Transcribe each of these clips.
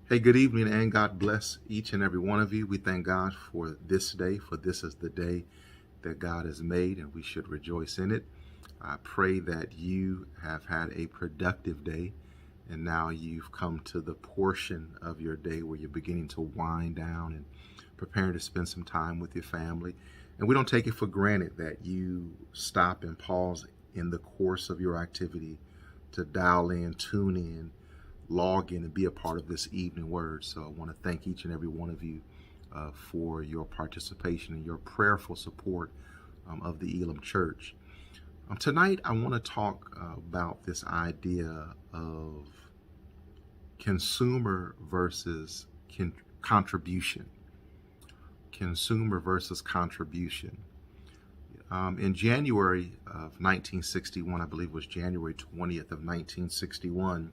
Hey, good evening, and God bless each and every one of you. We thank God for this day, for this is the day that God has made, and we should rejoice in it. I pray that you have had a productive day, and now you've come to the portion of your day where you're beginning to wind down and preparing to spend some time with your family. And we don't take it for granted that you stop and pause in the course of your activity to dial in, tune in, log in and be a part of this evening word. So I want to thank each and every one of you for your participation and your prayerful support of the Elam Church. Tonight, I want to talk about this idea of consumer versus contribution. Consumer versus contribution. In January of 1961, I believe it was January 20th of 1961,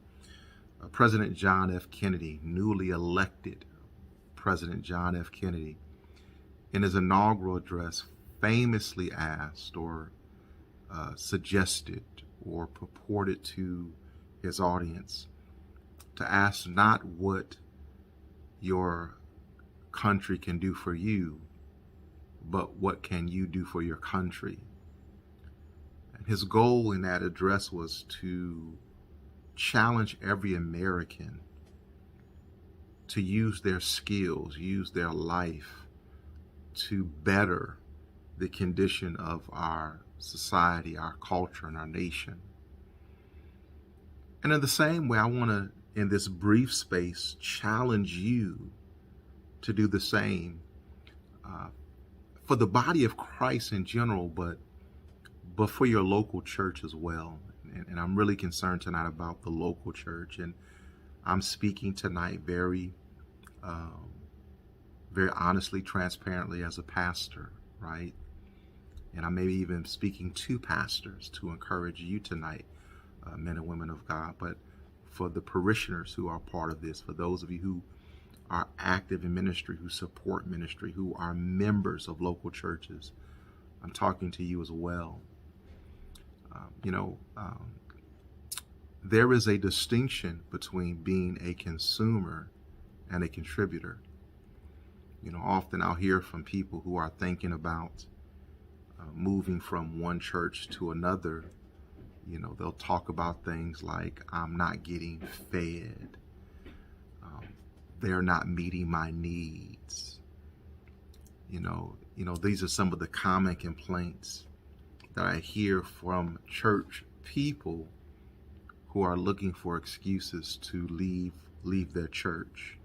President John F. Kennedy, newly elected President John F. Kennedy, in his inaugural address, famously asked or suggested or purported to his audience to ask not what your country can do for you, but what can you do for your country. And his goal in that address was to challenge every American to use their skills, use their life to better the condition of our society, our culture, and our nation. And in the same way, I want to, in this brief space, challenge you to do the same for the body of Christ in general, but for your local church as well. And I'm really concerned tonight about the local church. And I'm speaking tonight very honestly, transparently as a pastor, right? And I may be even speaking to pastors to encourage you tonight, men and women of God. But for the parishioners who are part of this, for those of you who are active in ministry, who support ministry, who are members of local churches, I'm talking to you as well. There is a distinction between being a consumer and a contributor. Often I'll hear from people who are thinking about moving from one church to another. They'll talk about things like, I'm not getting fed. They're not meeting my needs. These are some of the common complaints that I hear from church people who are looking for excuses to leave their church.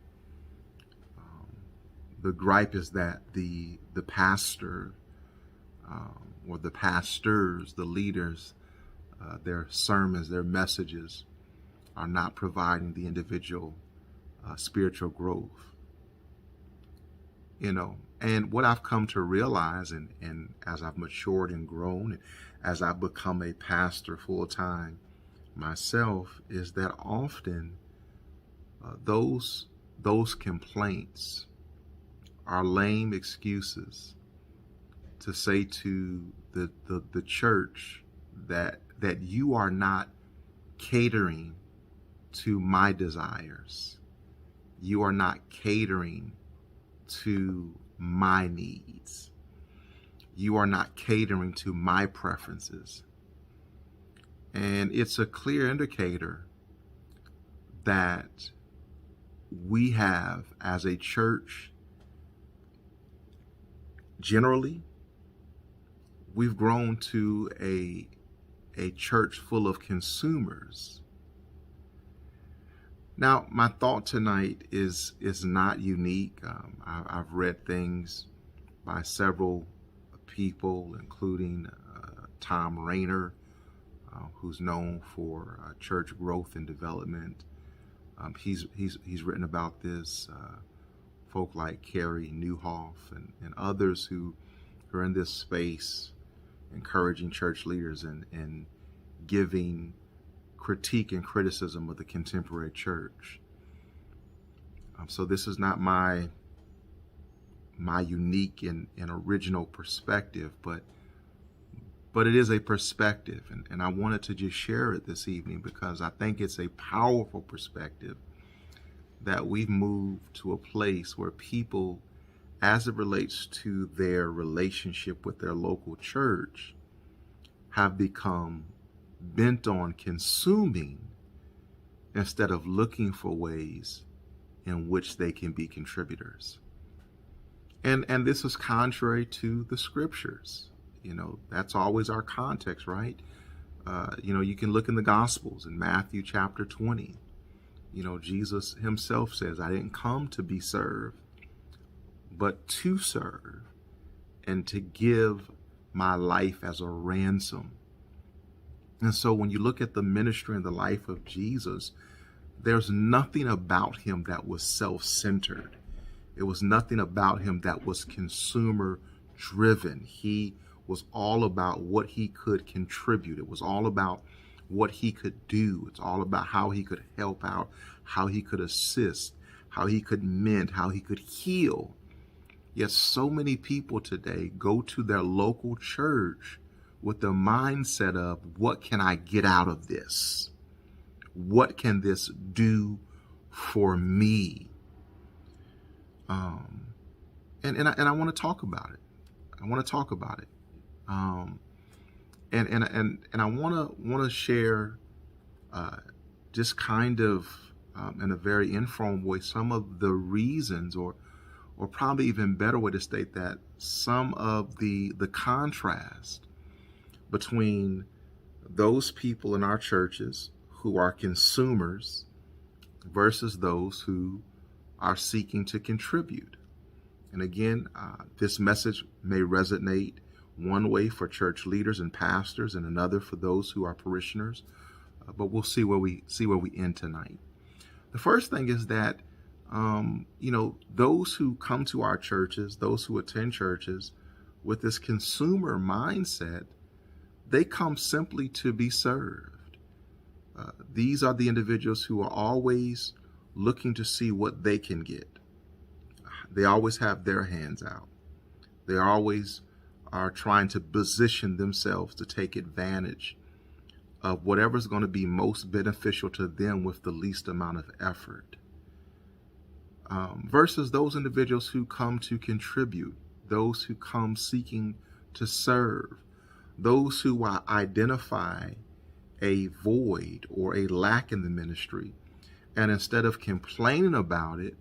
The gripe is that the pastor or the pastors, the leaders, their sermons, their messages are not providing the individual spiritual growth. And what I've come to realize, and as I've matured and grown, and as I've become a pastor full time myself, is that often those complaints are lame excuses to say to the church that you are not catering to my desires. You are not catering to my needs. You are not catering to my preferences. And it's a clear indicator that we have, as a church, generally, we've grown to a church full of consumers. Now, my thought tonight is not unique. I've read things by several people, including Tom Rainer, who's known for church growth and development. He's written about this. Folk like Carrie Newhoff and others who are in this space, encouraging church leaders and giving critique and criticism of the contemporary church. So this is not my unique and original perspective, but it is a perspective, and I wanted to just share it this evening because I think it's a powerful perspective that we've moved to a place where people, as it relates to their relationship with their local church, have become bent on consuming instead of looking for ways in which they can be contributors. And this is contrary to the scriptures. That's always our context, right? You can look in the Gospels in Matthew chapter 20. Jesus himself says, I didn't come to be served, but to serve and to give my life as a ransom. And so when you look at the ministry and the life of Jesus, there's nothing about him that was self-centered. It was nothing about him that was consumer-driven. He was all about what he could contribute. It was all about what he could do. It's all about how he could help out, how he could assist, how he could mend, how he could heal. Yet so many people today go to their local church with the mindset of, what can I get out of this? What can this do for me? And I want to talk about it. I want to talk about it. And I want to share just kind of in a very informal way some of the reasons, or probably even better way to state that, some of the contrast between those people in our churches who are consumers versus those who are seeking to contribute. And again, this message may resonate one way for church leaders and pastors, and another for those who are parishioners. But we'll see where we end tonight. The first thing is that those who come to our churches, those who attend churches with this consumer mindset, they come simply to be served. These are the individuals who are always looking to see what they can get. They always have their hands out. They always are trying to position themselves to take advantage of whatever's going to be most beneficial to them with the least amount of effort. Versus those individuals who come to contribute, those who come seeking to serve, those who identify a void or a lack in the ministry, and instead of complaining about it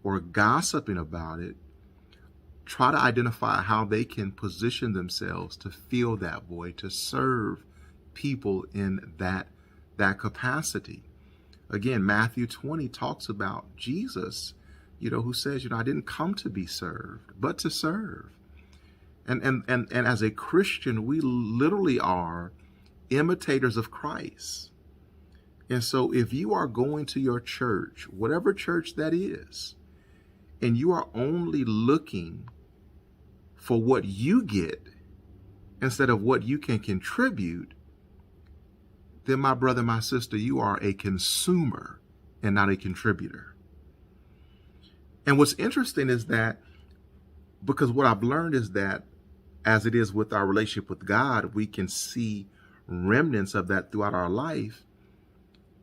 or gossiping about it, try to identify how they can position themselves to fill that void, to serve people in that capacity. Again, Matthew 20 talks about Jesus, who says, I didn't come to be served, but to serve. And as a Christian, we literally are imitators of Christ. And so if you are going to your church, whatever church that is, and you are only looking for what you get instead of what you can contribute, then my brother, my sister, you are a consumer and not a contributor. And what's interesting is that, because what I've learned is that, as it is with our relationship with God, we can see remnants of that throughout our life.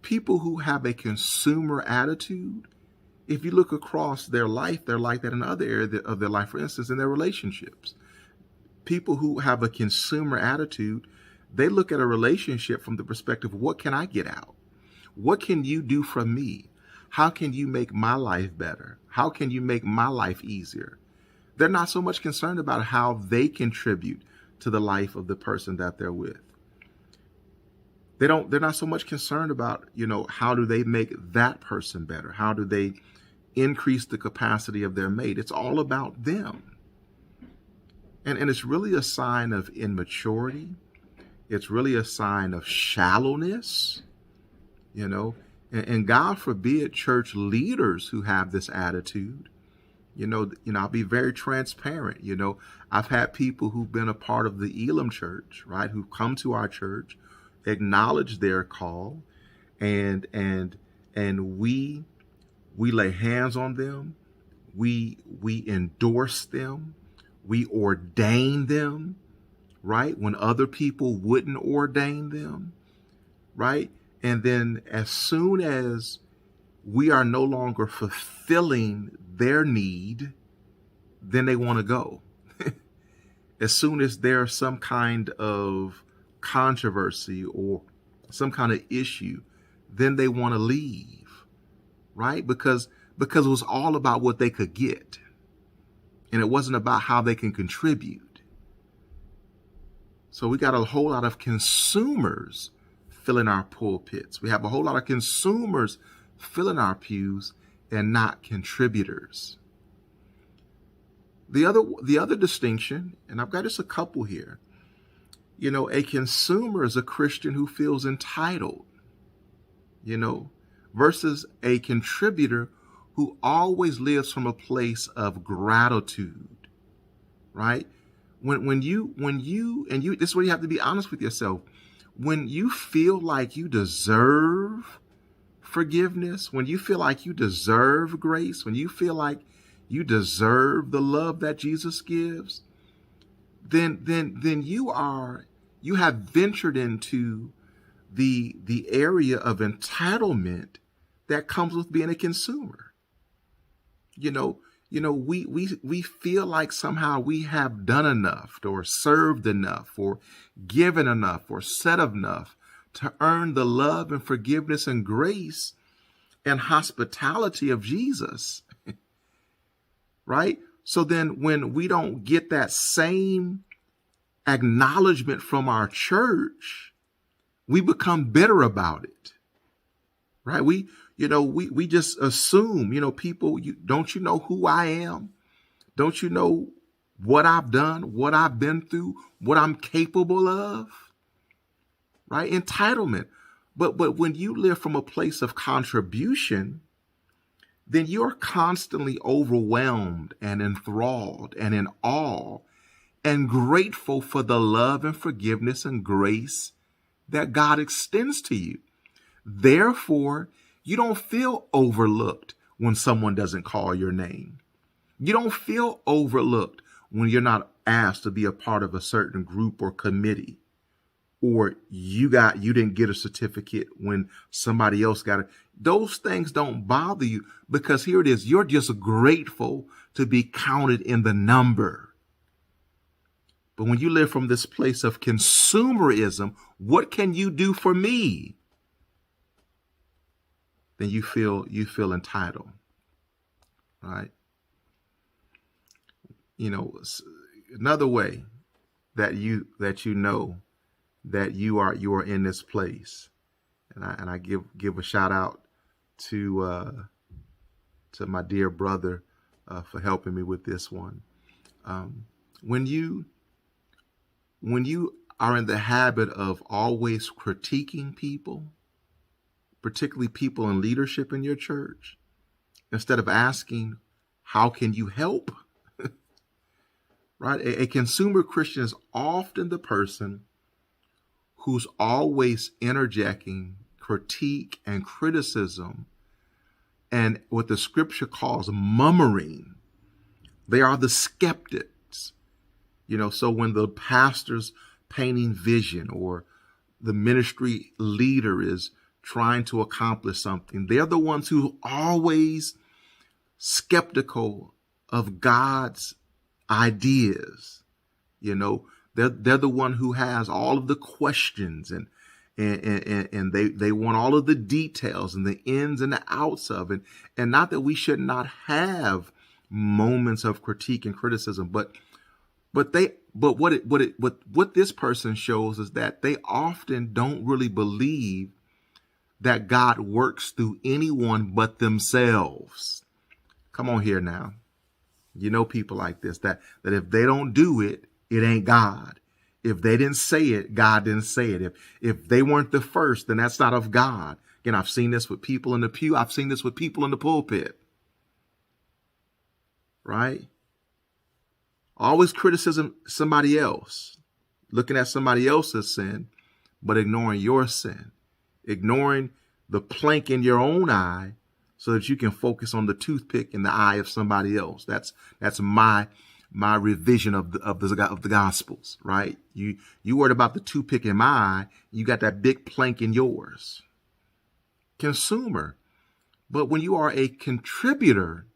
People who have a consumer attitude, if you look across their life, they're like that in other areas of their life. For instance, in their relationships, people who have a consumer attitude, they look at a relationship from the perspective of, what can I get out? What can you do for me? How can you make my life better? How can you make my life easier? They're not so much concerned about how they contribute to the life of the person that they're with. They're not so much concerned about, how do they make that person better? How do they increase the capacity of their mate? It's all about them. And it's really a sign of immaturity. It's really a sign of shallowness, and God forbid church leaders who have this attitude. I'll be very transparent. I've had people who've been a part of the Elam church, right, who've come to our church, acknowledge their call, and we lay hands on them, we endorse them, we ordain them, right, when other people wouldn't ordain them, right? And then as soon as we are no longer fulfilling their need, then they want to go. As soon as there's some kind of controversy or some kind of issue, then they want to leave, right? Because it was all about what they could get, and it wasn't about how they can contribute. So we got a whole lot of consumers filling our pulpits. We have a whole lot of consumers filling our pews and not contributors. The other distinction, and I've got just a couple here, a consumer is a Christian who feels entitled, versus a contributor who always lives from a place of gratitude, right? When you, this is where you have to be honest with yourself. When you feel like you deserve forgiveness, when you feel like you deserve grace, when you feel like you deserve the love that Jesus gives, then you have ventured into the area of entitlement that comes with being a consumer. We feel like somehow we have done enough or served enough or given enough or said enough to earn the love and forgiveness and grace and hospitality of Jesus. Right? So then when we don't get that same acknowledgement from our church, we become bitter about it. Right? We just assume, people, don't you know who I am? Don't you know what I've done, what I've been through, what I'm capable of? Right? Entitlement. But when you live from a place of contribution, then you're constantly overwhelmed and enthralled and in awe and grateful for the love and forgiveness and grace that God extends to you. Therefore, you don't feel overlooked when someone doesn't call your name. You don't feel overlooked when you're not asked to be a part of a certain group or committee, or you didn't get a certificate when somebody else got it. Those things don't bother you because here it is. You're just grateful to be counted in the number. But when you live from this place of consumerism, what can you do for me? Then you feel entitled, right? Another way that you know that you are in this place, and I give a shout out to my dear brother for helping me with this one. When you are in the habit of always critiquing people, particularly people in leadership in your church, instead of asking, how can you help? Right? A consumer Christian is often the person who's always interjecting critique and criticism and what the scripture calls murmuring. They are the skeptics. So when the pastor's painting vision or the ministry leader is trying to accomplish something, they're the ones who are always skeptical of God's ideas. They're the one who has all of the questions and they want all of the details and the ins and the outs of it. And not that we should not have moments of critique and criticism, but what this person shows is that they often don't really believe that God works through anyone but themselves. Come on here now. People like this, that if they don't do it, it ain't God. If they didn't say it, God didn't say it. If they weren't the first, then that's not of God. Again, I've seen this with people in the pew. I've seen this with people in the pulpit. Right? Always criticism somebody else, looking at somebody else's sin, but ignoring your sin, ignoring the plank in your own eye so that you can focus on the toothpick in the eye of somebody else. That's my revision of the Gospels, right? You worried about the toothpick in my eye, you got that big plank in yours. Consumer. But when you are a contributor,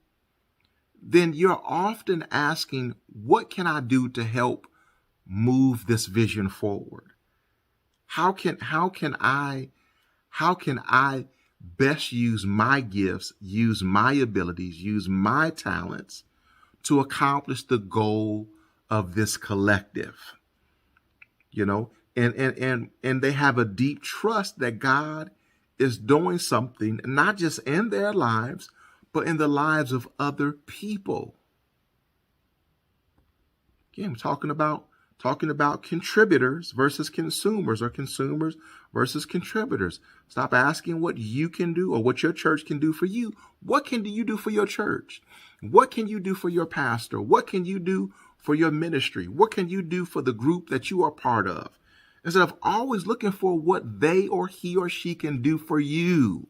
then you're often asking, what can I do to help move this vision forward? How can I best use my gifts, use my abilities, use my talents to accomplish the goal of this collective? You know, and they have a deep trust that God is doing something, not just in their lives, but in the lives of other people. Again, we're talking about contributors versus consumers, or consumers versus contributors. Stop asking what you can do or what your church can do for you. What can you do for your church? What can you do for your pastor? What can you do for your ministry? What can you do for the group that you are part of? Instead of always looking for what they or he or she can do for you.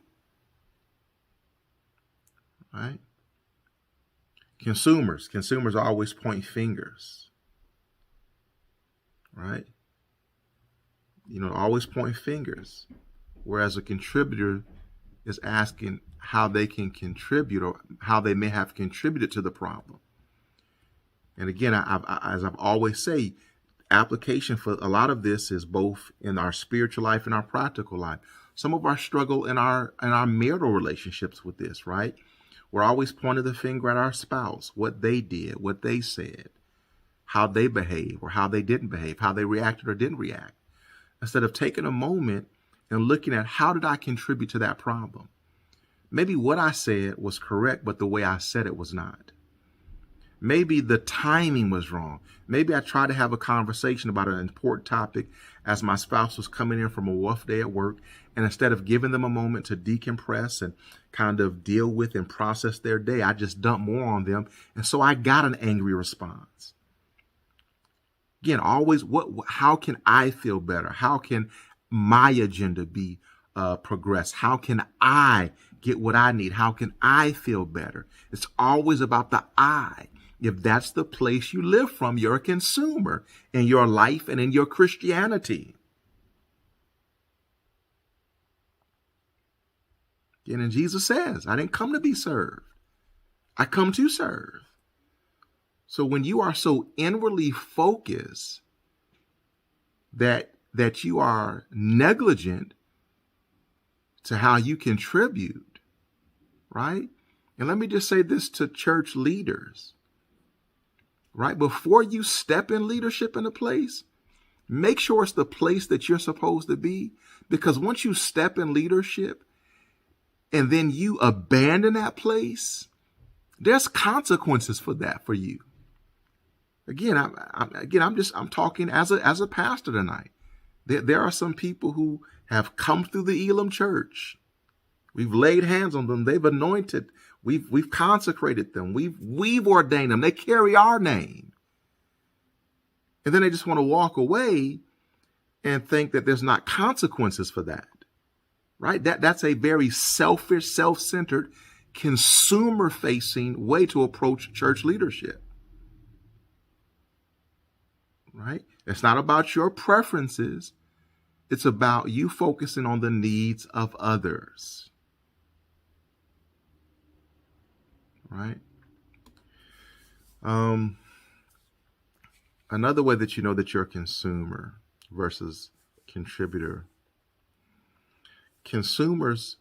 Right? Consumers always point fingers. Right? Always point fingers. Whereas a contributor is asking how they can contribute, or how they may have contributed to the problem. And again, as I've always say, application for a lot of this is both in our spiritual life and our practical life. Some of our struggle in our marital relationships with this, right? We're always pointing the finger at our spouse, what they did, what they said, how they behaved or how they didn't behave, how they reacted or didn't react. Instead of taking a moment and looking at, how did I contribute to that problem? Maybe what I said was correct, but the way I said it was not. Maybe the timing was wrong. Maybe I tried to have a conversation about an important topic as my spouse was coming in from a rough day at work. And instead of giving them a moment to decompress and kind of deal with and process their day, I just dumped more on them. And so I got an angry response. Again, always, how can I feel better? How can my agenda be progressed? How can I get what I need? How can I feel better? It's always about the I. If that's the place you live from, you're a consumer in your life and in your Christianity. And Jesus says, I didn't come to be served. I come to serve. So when you are so inwardly focused that you are negligent to how you contribute, right? And let me just say this to church leaders. Right? Before you step in leadership in a place, make sure it's the place that you're supposed to be. Because once you step in leadership and then you abandon that place, there's consequences for that for you. Again, I'm talking as a pastor tonight. There are some people who have come through the Elam church. We've laid hands on them. They've anointed. We've consecrated them. We've ordained them. They carry our name. And then they just want to walk away and think that there's not consequences for that. Right? That's a very selfish, self-centered, consumer-facing way to approach church leadership. Right? It's not about your preferences. It's about you focusing on the needs of others. Right? Another way that you know that you're a consumer versus contributor. Consumers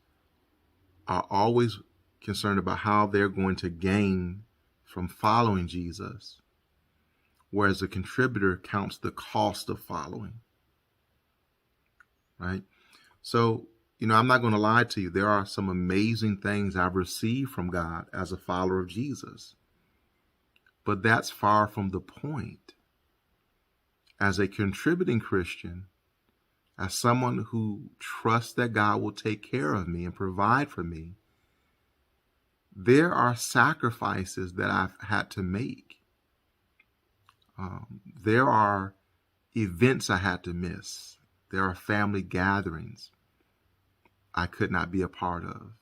are always concerned about how they're going to gain from following Jesus, whereas a contributor counts the cost of following. Right? So, I'm not going to lie to you. There are some amazing things I've received from God as a follower of Jesus. But that's far from the point. As a contributing Christian, as someone who trusts that God will take care of me and provide for me, there are sacrifices that I've had to make. There are events I had to miss. There are family gatherings I could not be a part of.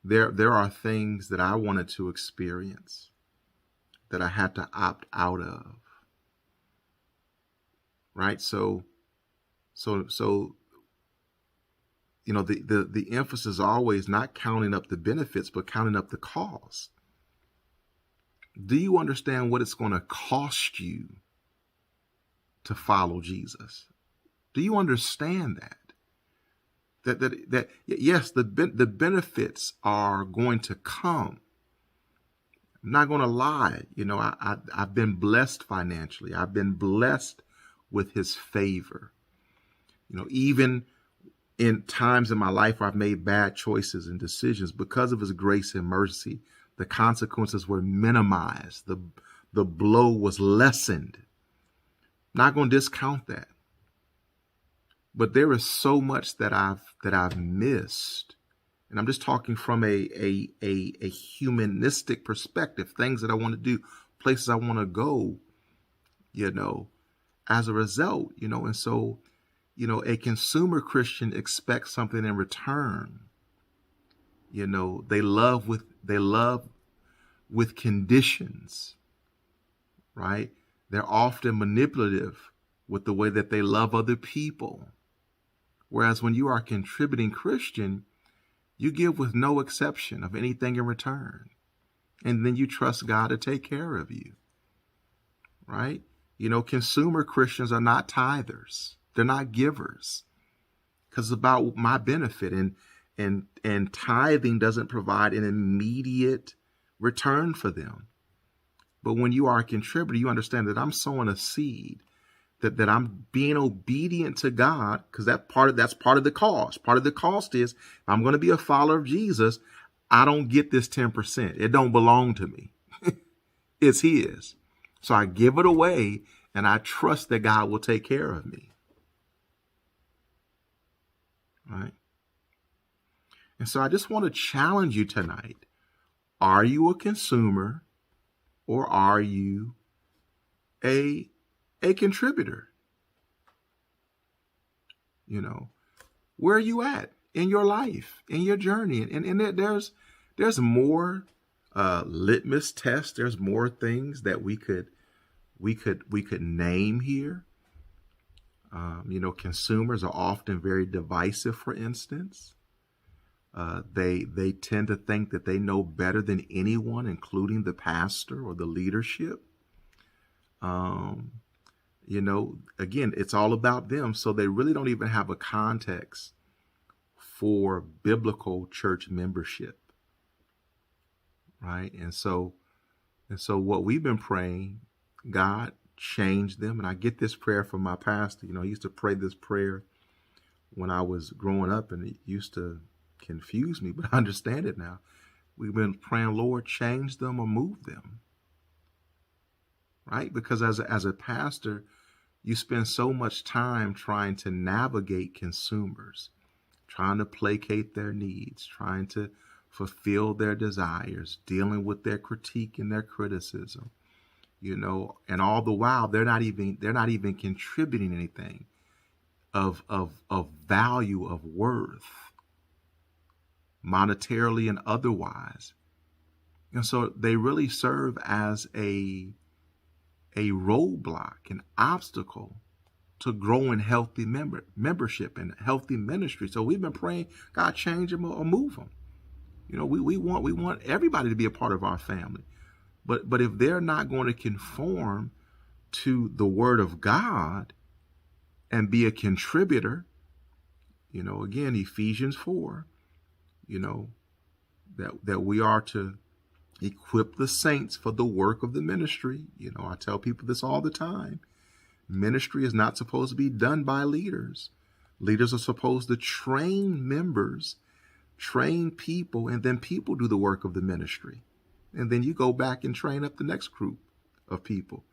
There are things that I wanted to experience that I had to opt out of. Right? So the emphasis is always not counting up the benefits, but counting up the cost. Do you understand what it's going to cost you to follow Jesus? Do you understand that? That yes, the benefits are going to come. I'm not going to lie. I've been blessed financially. I've been blessed with his favor. Even in times in my life where I've made bad choices and decisions, because of his grace and mercy, the consequences were minimized. The blow was lessened. Not going to discount that. But there is so much that I've missed. And I'm just talking from a humanistic perspective, things that I want to do, places I want to go, as a result, and so, a consumer Christian expects something in return. They love with conditions, right? They're often manipulative with the way that they love other people. Whereas when you are a contributing Christian, you give with no exception of anything in return. And then you trust God to take care of you, right? Consumer Christians are not tithers. They're not givers, because it's about my benefit. And tithing doesn't provide an immediate return for them. But when you are a contributor, you understand that I'm sowing a seed, that I'm being obedient to God, because that's part of the cost. Part of the cost is, if I'm going to be a follower of Jesus, I don't get this 10%. It don't belong to me. It's his. So I give it away, and I trust that God will take care of me. Right? And so I just want to challenge you tonight. Are you a consumer, or are you a contributor? Where are you at in your life, in your journey? And there's more litmus tests. There's more things that we could name here. Consumers are often very divisive, for instance. They tend to think that they know better than anyone, including the pastor or the leadership. Again, it's all about them. So they really don't even have a context for biblical church membership. Right. And so what we've been praying, God, change them. And I get this prayer from my pastor. He used to pray this prayer when I was growing up, and it used to confuse me, but I understand it now. We've been praying, Lord, change them or move them. Right? Because as a pastor, you spend so much time trying to navigate consumers, trying to placate their needs, trying to fulfill their desires, dealing with their critique and their criticism, and all the while they're not even contributing anything of value, of worth, monetarily and otherwise. And so they really serve as a roadblock, an obstacle to growing healthy membership and healthy ministry. So we've been praying, God, change them or move them. We want everybody to be a part of our family. But if they're not going to conform to the word of God and be a contributor, again, Ephesians 4, that we are to equip the saints for the work of the ministry. I tell people this all the time. Ministry is not supposed to be done by leaders. Leaders are supposed to train members, train people, and then people do the work of the ministry. And then you go back and train up the next group of people.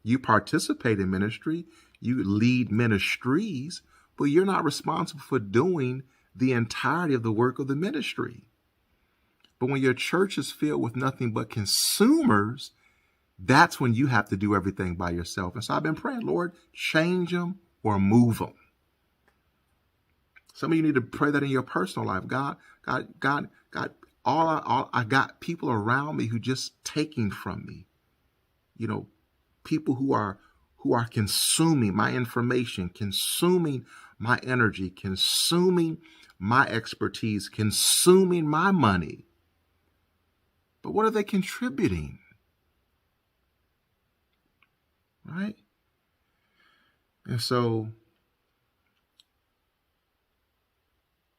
You participate in ministry, you lead ministries, but you're not responsible for doing the entirety of the work of the ministry. But when your church is filled with nothing but consumers, that's when you have to do everything by yourself. And so I've been praying, Lord, change them or move them. Some of you need to pray that in your personal life. God, I got people around me who just taking from me. People who are consuming my information, consuming my energy, consuming my expertise, consuming my money. But what are they contributing? Right? And so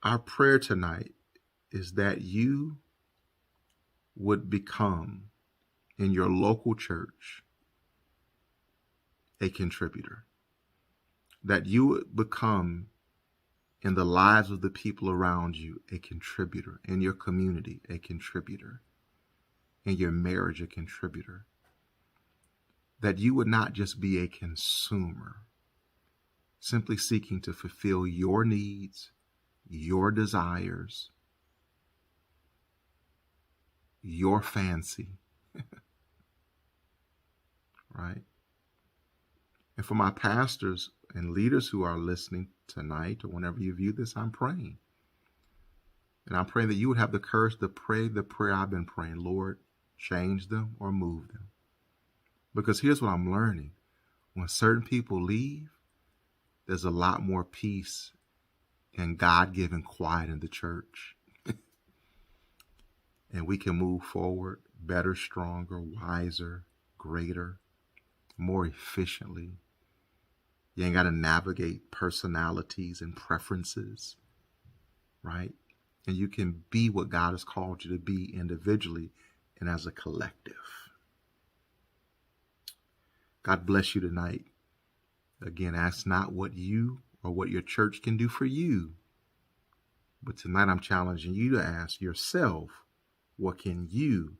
our prayer tonight is that you would become in your local church a contributor, that you would become in the lives of the people around you a contributor, in your community a contributor, in your marriage a contributor, that you would not just be a consumer, simply seeking to fulfill your needs, your desires, your fancy, right? And for my pastors and leaders who are listening tonight or whenever you view this, I'm praying. And I'm praying that you would have the courage to pray the prayer I've been praying. Lord, change them or move them. Because here's what I'm learning. When certain people leave, there's a lot more peace and God-given quiet in the church. And we can move forward better, stronger, wiser, greater, more efficiently. You ain't got to navigate personalities and preferences, right? And you can be what God has called you to be individually and as a collective. God bless you tonight. Again, ask not what you or what your church can do for you. But tonight I'm challenging you to ask yourself, what can you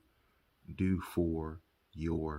do for your